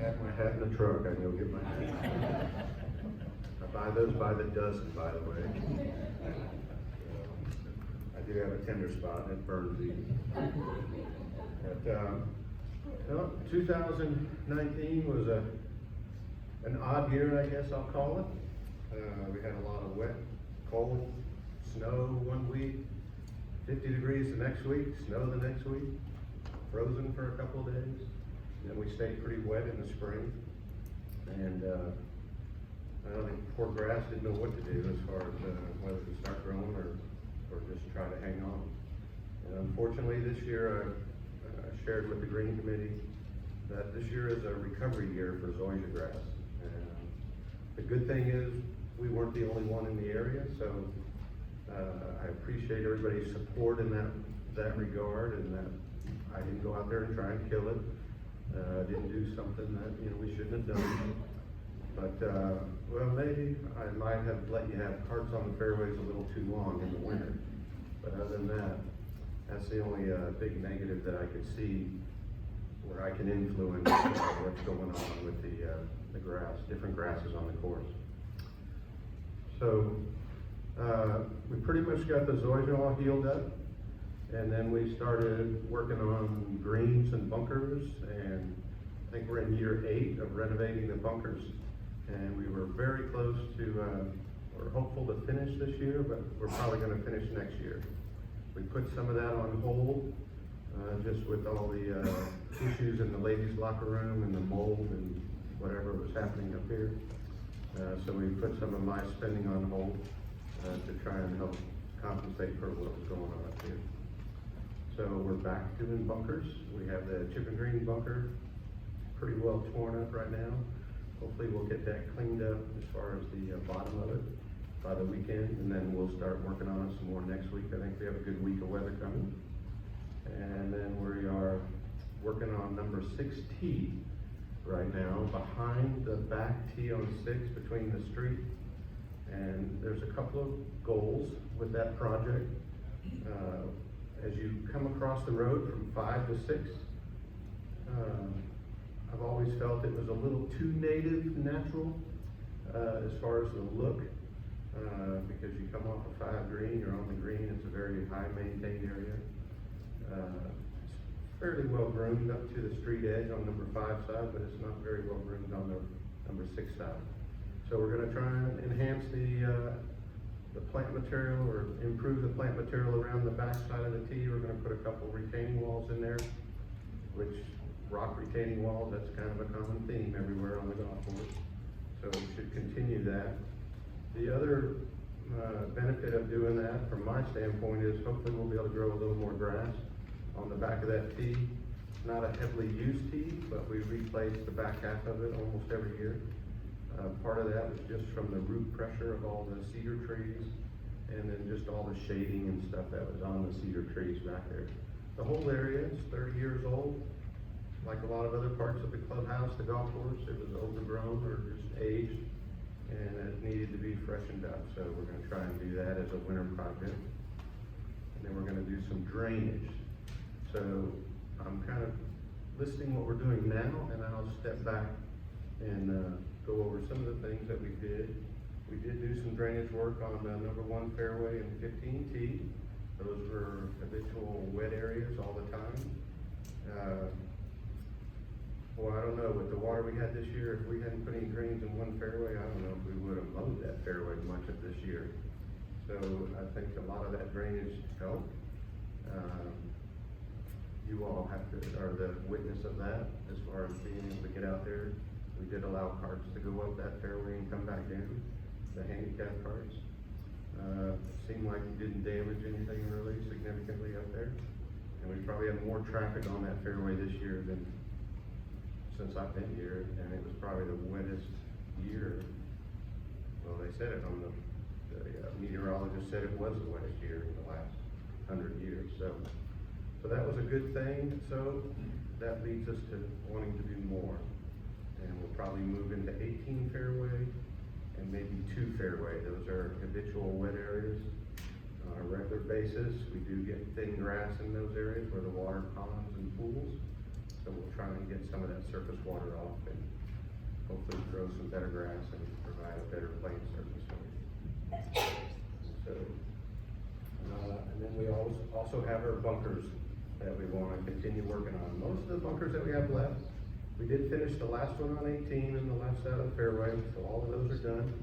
have my hat in the truck, I can go get my hat. I buy those by the dozen, by the way. I do have a tender spot and it burns easy. But, well, 2019 was an odd year, I guess I'll call it. We had a lot of wet, cold, snow one week, 50 degrees the next week, snow the next week, frozen for a couple of days. Then we stayed pretty wet in the spring. And I don't think poor grass didn't know what to do as far as whether to start growing or just try to hang on. And unfortunately this year, I shared with the Green Committee that this year is a recovery year for zoysia grass. And the good thing is we weren't the only one in the area, so I appreciate everybody's support in that regard, and that I didn't go out there and try and kill it. I didn't do something that we shouldn't have done. But well, maybe I might have let you have carts on the fairways a little too long in the winter. But other than that, that's the only big negative that I could see where I can influence what's going on with the grass, different grasses on the course. So we pretty much got the zoysia all healed up, and then we started working on greens and bunkers, and I think we're in year 8 of renovating the bunkers, and we were very close to, we're hopeful to finish this year, but we're probably going to finish next year. We put some of that on hold, just with all the issues in the ladies' locker room and the mold and whatever was happening up here. So we put some of my spending on hold to try and help compensate for what was going on up here. So we're back doing bunkers. We have the chip and green bunker pretty well torn up right now. Hopefully we'll get that cleaned up as far as the bottom of it by the weekend, and then we'll start working on it some more next week. I think we have a good week of weather coming. And then we are working on number 6T right now, behind the back tee on 6 between the street. And there's a couple of goals with that project. As you come across the road from 5 to 6, I've always felt it was a little too native natural as far as the look, because you come off of 5 green, you're on the green, it's a very high maintained area. It's fairly well groomed up to the street edge on number 5 side, but it's not very well groomed on the number 6 side. So we're going to try and enhance the plant material, or improve the plant material around the back side of the tee. We're going to put a couple retaining walls in there, which rock retaining walls, that's kind of a common theme everywhere on the golf course. So we should continue that. The other benefit of doing that from my standpoint is hopefully we'll be able to grow a little more grass on the back of that tee. It's not a heavily used tee, but we replace the back half of it almost every year. Part of that was just from the root pressure of all the cedar trees, and then just all the shading and stuff that was on the cedar trees back there. The whole area is 30 years old. Like a lot of other parts of the clubhouse, the golf course, it was overgrown or just aged, and it needed to be freshened up. So we're going to try and do that as a winter project. And then we're going to do some drainage. So I'm kind of listing what we're doing now, and I'll step back and go over some of the things that we did. We did do some drainage work on number 1 fairway and 15T. Those were habitual wet areas all the time. Well, I don't know, with the water we had this year, if we hadn't put any greens in 1 fairway, I don't know if we would have mowed that fairway much of this year. So I think a lot of that drainage helped. You all are the witness of that as far as being able to get out there. We did allow carts to go up that fairway and come back down, the handicap carts. Seemed like we didn't damage anything really significantly up there. And we probably have more traffic on that fairway this year than since I've been here, and it was probably the wettest year. Well, they said it on the meteorologist said it was the wettest year in the last 100 years. So that was a good thing. So that leads us to wanting to do more. And we'll probably move into 18 fairway and maybe 2 fairway. Those are habitual wet areas. On a regular basis, we do get thin grass in those areas where the water ponds and pools. So we'll try and get some of that surface water off and hopefully grow some better grass and provide a better playing surface for you. So, and then we also have our bunkers that we want to continue working on. Most of the bunkers that we have left, we did finish the last one on 18 in the left side of the fairway, so all of those are done.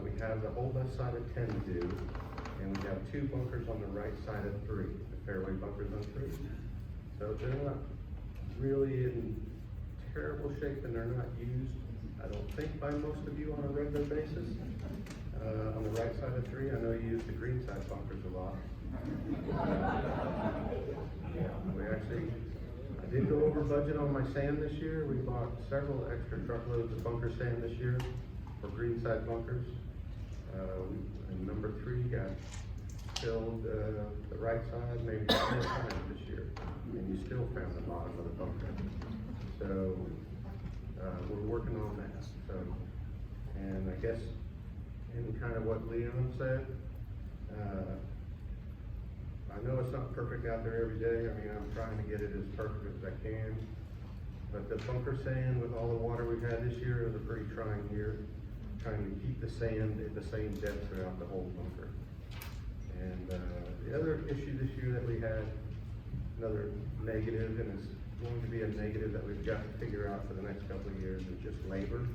We have the whole left side of 10 to do, and we have 2 bunkers on the right side of 3, the fairway bunkers on 3. So they're not really in terrible shape, and they're not used, I don't think, by most of you on a regular basis. On the right side of 3, I know you use the green side bunkers a lot. We actually, I did go over budget on my sand this year. We bought several extra truckloads of bunker sand this year for green side bunkers. And number 3 got filled the right side maybe 4 times this year, and you still found the bottom of the bunker. So we're working on that. So, and I guess in kind of what Leon said, I know it's not perfect out there every day. I mean, I'm trying to get it as perfect as I can. But the bunker sand with all the water we've had this year is a pretty trying year. Trying to keep the sand at the same depth throughout the whole bunker. And the other issue this year that we had, another negative, and it's going to be a negative that we've got to figure out for the next couple of years, is just labor.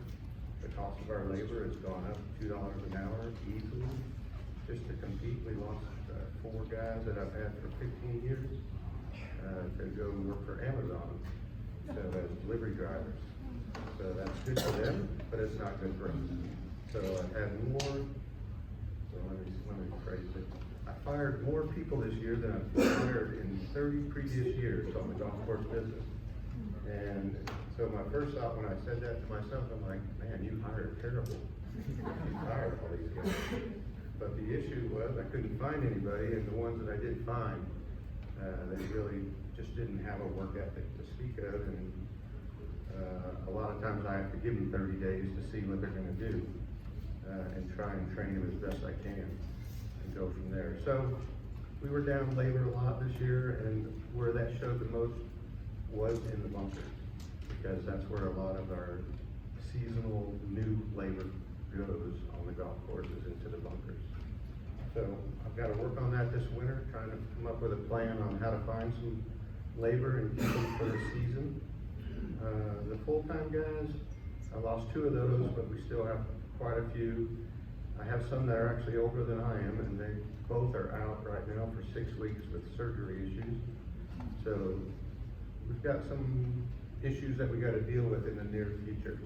The cost of our labor has gone up $2 an hour easily. Just to compete, we lost 4 guys that I've had for 15 years to go work for Amazon, so as delivery drivers. So that's good for them, but it's not good for us. So I had more, so let me phrase it. I fired more people this year than I've fired in 30 previous years on the golf course business. And so my first thought when I said that to myself, I'm like, man, you hired terrible. You hired all these guys. But the issue was I couldn't find anybody, and the ones that I did find, they really just didn't have a work ethic to speak of, and a lot of times I have to give them 30 days to see what they're going to do, and try and train them as best I can, and go from there. So we were down labor a lot this year, and where that showed the most was in the bunkers, because that's where a lot of our seasonal new labor goes on the golf courses, into the bunkers. So I've got to work on that this winter, trying to come up with a plan on how to find some labor and keep them for the season. The full-time guys, I lost 2 of those, but we still have quite a few. I have some that are actually older than I am, and they both are out right now for 6 weeks with surgery issues. So we've got some issues that we got to deal with in the near future,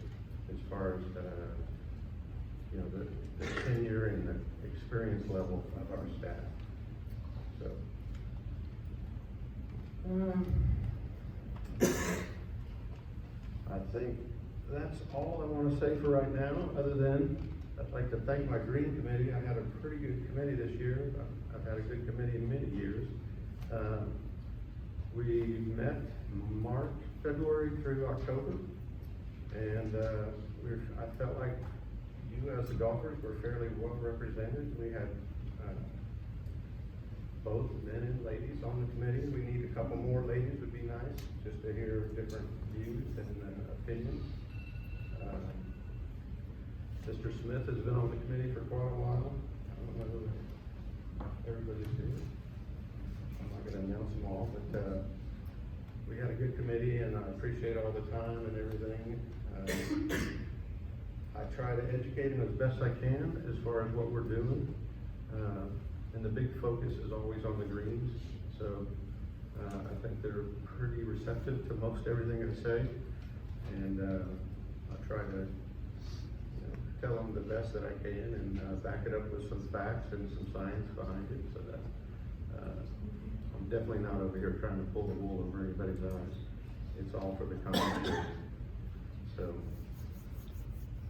as far as you know, the tenure and the experience level of our staff. So. I think that's all I want to say for right now, other than I'd like to thank my green committee. I had a pretty good committee this year. I've had a good committee in many years. We met March, February through October, and I felt like you as the golfers were fairly well represented. We had both men and ladies on the committee. We need a couple more ladies, would be nice, just to hear different views and opinions. Mr. Smith has been on the committee for quite a while. I don't know who everybody's here. I'm not going to announce them all, but we had a good committee, and I appreciate all the time and everything. I try to educate them as best I can as far as what we're doing. And the big focus is always on the greens. So I think they're pretty receptive to most everything I say. And I try to tell them the best that I can, and back it up with some facts and some science behind it, so that I'm definitely not over here trying to pull the wool over anybody's eyes. It's all for the common good. So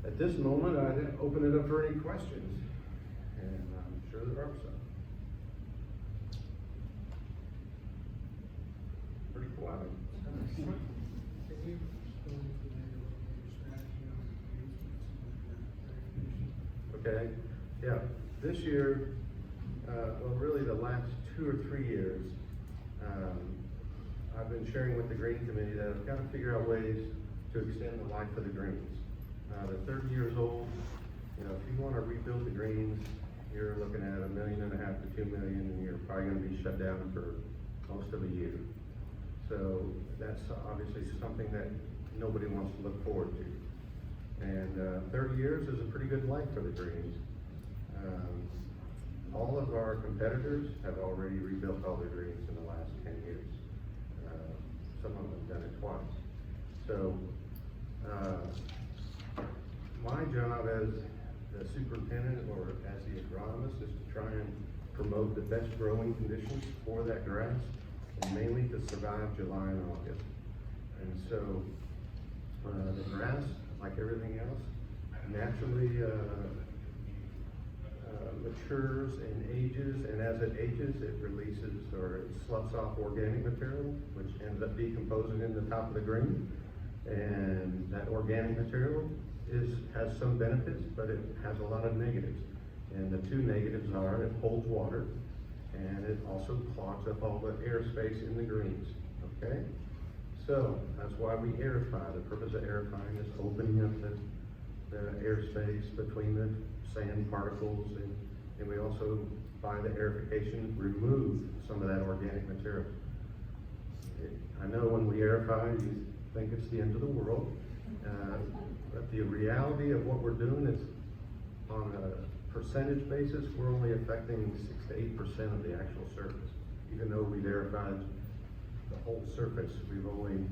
at this moment, I'd open it up for any questions, and I'm sure there are some. Pretty quiet. Okay, yeah, this year, well, really the last 2 or 3 years, I've been sharing with the green committee that I've got to figure out ways to extend the life of the greens. They're 30 years old. You know, if you want to rebuild the greens, you're looking at $1.5 million to $2 million, and you're probably going to be shut down for most of a year. So that's obviously something that nobody wants to look forward to. And 30 years is a pretty good life for the greens. All of our competitors have already rebuilt all their greens in the last 10 years. Some of them have done it twice. So my job as the superintendent or as the agronomist is to try and promote the best growing conditions for that grass, and mainly to survive July and August. And so the grass, like everything else, naturally matures and ages, and as it ages, it releases or it sloughs off organic material, which ends up decomposing in the top of the green. And that organic material has some benefits, but it has a lot of negatives. And the two negatives are it holds water, and it also clogs up all the airspace in the greens, okay? So that's why we aerify. The purpose of aerifying is opening up the airspace between the sand particles, and we also, by the aerification, remove some of that organic material. I know when we aerify, you think it's the end of the world, but the reality of what we're doing is, on a percentage basis, we're only affecting 6 to 8% of the actual surface. Even though we've aerified the whole surface, we've only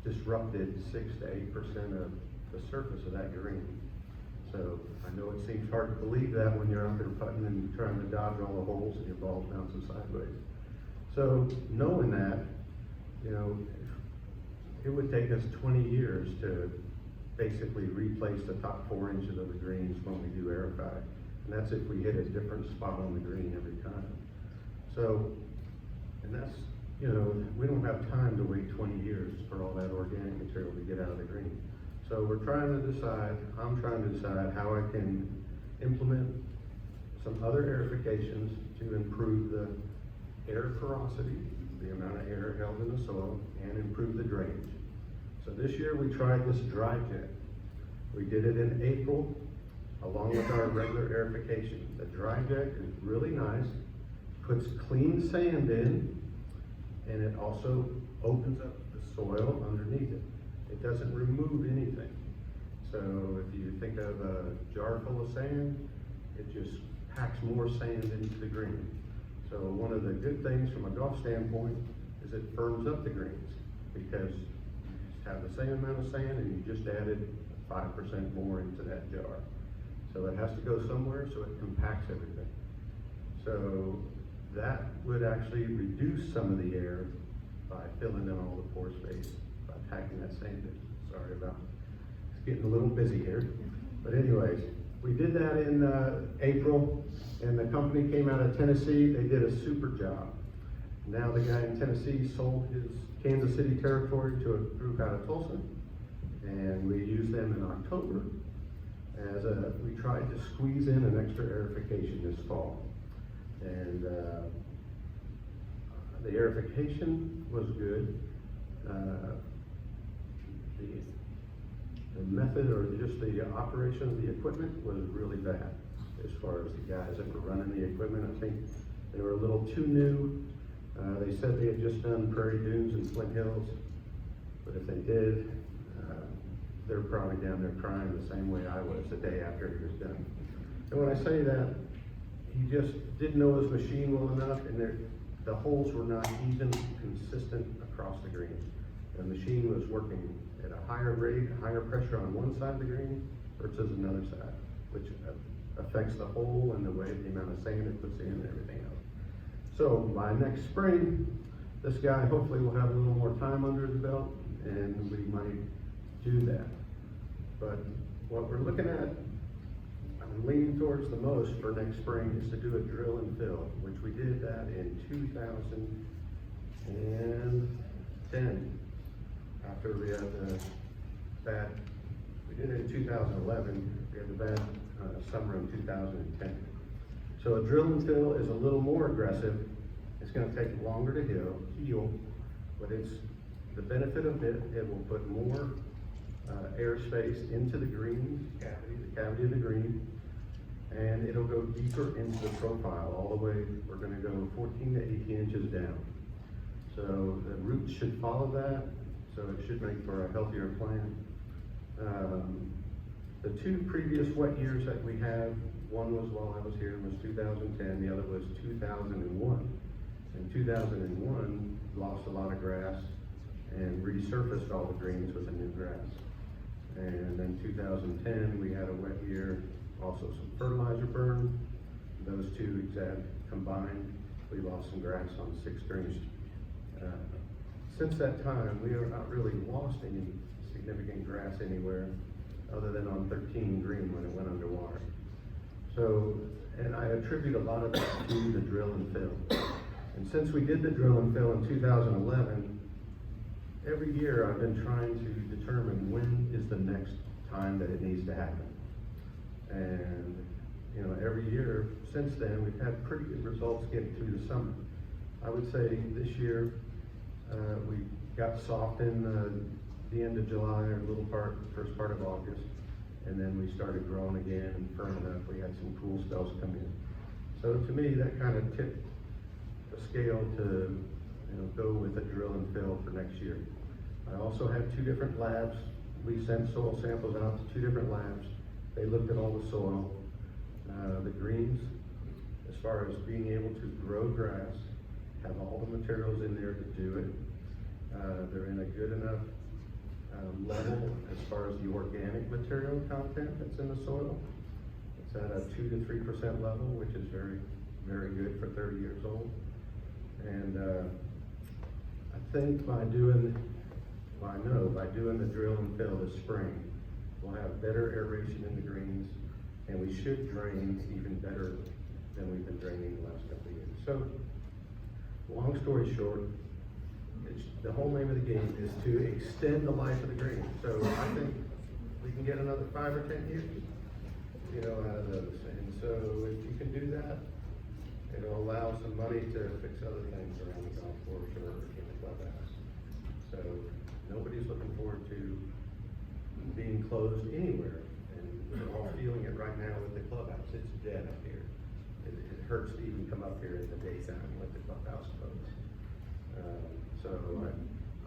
disrupted 6 to 8% of the surface of that green. So I know it seems hard to believe that when you're out there putting and trying to dodge all the holes and your ball's bouncing sideways. So knowing that, you know, it would take us 20 years to basically replace the top 4 inches of the greens when we do aerify. And that's if we hit a different spot on the green every time. So, and that's, you know, we don't have time to wait 20 years for all that organic material to get out of the green. So we're trying to decide, I'm trying to decide how I can implement some other aerifications to improve the air porosity, the amount of air held in the soil, and improve the drainage. So this year we tried this dry jet. We did it in April, along with our regular aerification. The dry jet is really nice, puts clean sand in, and it also opens up the soil underneath it. It doesn't remove anything. So if you think of a jar full of sand, it just packs more sand into the green. So one of the good things from a golf standpoint is it firms up the greens, because you have the same amount of sand and you just added 5% more into that jar. So it has to go somewhere, so it compacts everything. So that would actually reduce some of the air by filling in all the pore space, by packing that sand in. Sorry about it's getting a little busy here. But anyways, we did that in April, and the company came out of Tennessee. They did a super job. Now the guy in Tennessee sold his Kansas City territory to a group out of Tulsa, and we used them in October as we tried to squeeze in an extra aerification this fall. And the aerification was good. The method, or just the operation of the equipment, was really bad. As far as the guys that were running the equipment, I think they were a little too new. They said they had just done Prairie Dunes and Flint Hills, but if they did, they're probably down there crying the same way I was the day after he was done. And when I say that, he just didn't know his machine well enough, and the holes were not even consistent across the green. The machine was working at a higher rate, higher pressure on one side of the green versus another side, which affects the hole and the way, the amount of sand it puts in and everything else. So by next spring, this guy hopefully will have a little more time under his belt, and we might do that. But what we're looking at, I'm leaning towards the most for next spring, is to do a drill and fill, which we did that in 2010. After we had the bad, we did it in 2011, we had the bad summer in 2010. So a drill and fill is a little more aggressive. It's going to take longer to heal, but it's The benefit of it will put more airspace into the green cavity, the cavity of the green, and it'll go deeper into the profile all the way. We're gonna go 14 to 18 inches down. So the roots should follow that, so it should make for a healthier plant. The two previous wet years that we had, one was while I was here, was 2010, the other was 2001. In 2001, lost a lot of grass and resurfaced all the greens with the new grass. And then 2010, we had a wet year, also some fertilizer burn. Those two combined, we lost some grass on 6 greens. Since that time, we have not really lost any significant grass anywhere other than on 13 green when it went underwater. So, and I attribute a lot of that to the drill and fill. And since we did the drill and fill in 2011, every year I've been trying to determine when is the next time that it needs to happen. And, you know, every year since then, we've had pretty good results getting through the summer. I would say this year, we got soft in the end of July, or first part of August, and then we started growing again and firming up. We had some cool spells come in. So to me, that kind of tipped the scale to, you know, go with a drill and fill for next year. I also had 2 different labs. We sent soil samples out to 2 different labs. They looked at all the soil. The greens, as far as being able to grow grass, have all the materials in there to do it. They're in a good enough level as far as the organic material content that's in the soil. It's at a 2 to 3% level, which is very, very good for 30 years old. And I think by doing the drill and fill this spring, we'll have better aeration in the greens, and we should drain even better than we've been draining the last couple of years. So, long story short, the whole name of the game is to extend the life of the green. So I think we can get another 5 or 10 years, you know, out of those. And so if you can do that, it'll allow some money to fix other things around the golf course or in the clubhouse. So nobody's looking forward to being closed anywhere. And we're all feeling it right now with the clubhouse. It's dead up here. It hurts to even come up here in the daytime with the clubhouse closed. So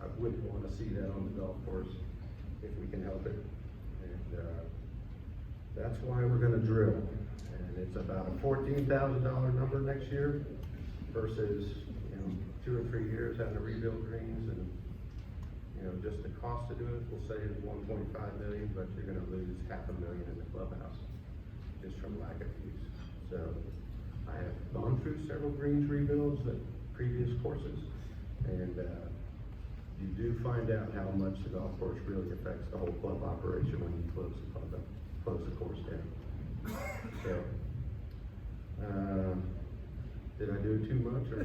I wouldn't want to see that on the golf course if we can help it. And that's why we're going to drill. And it's about a $14,000 number next year versus, you know, 2 or 3 years having to rebuild greens. And, you know, just the cost to do it, we'll say is $1.5 million, but you're going to lose $500,000 in the clubhouse just from lack of use. So I have gone through several greens rebuilds at previous courses. And you do find out how much the golf course really affects the whole club operation when you close the course down. So, did I do too much or?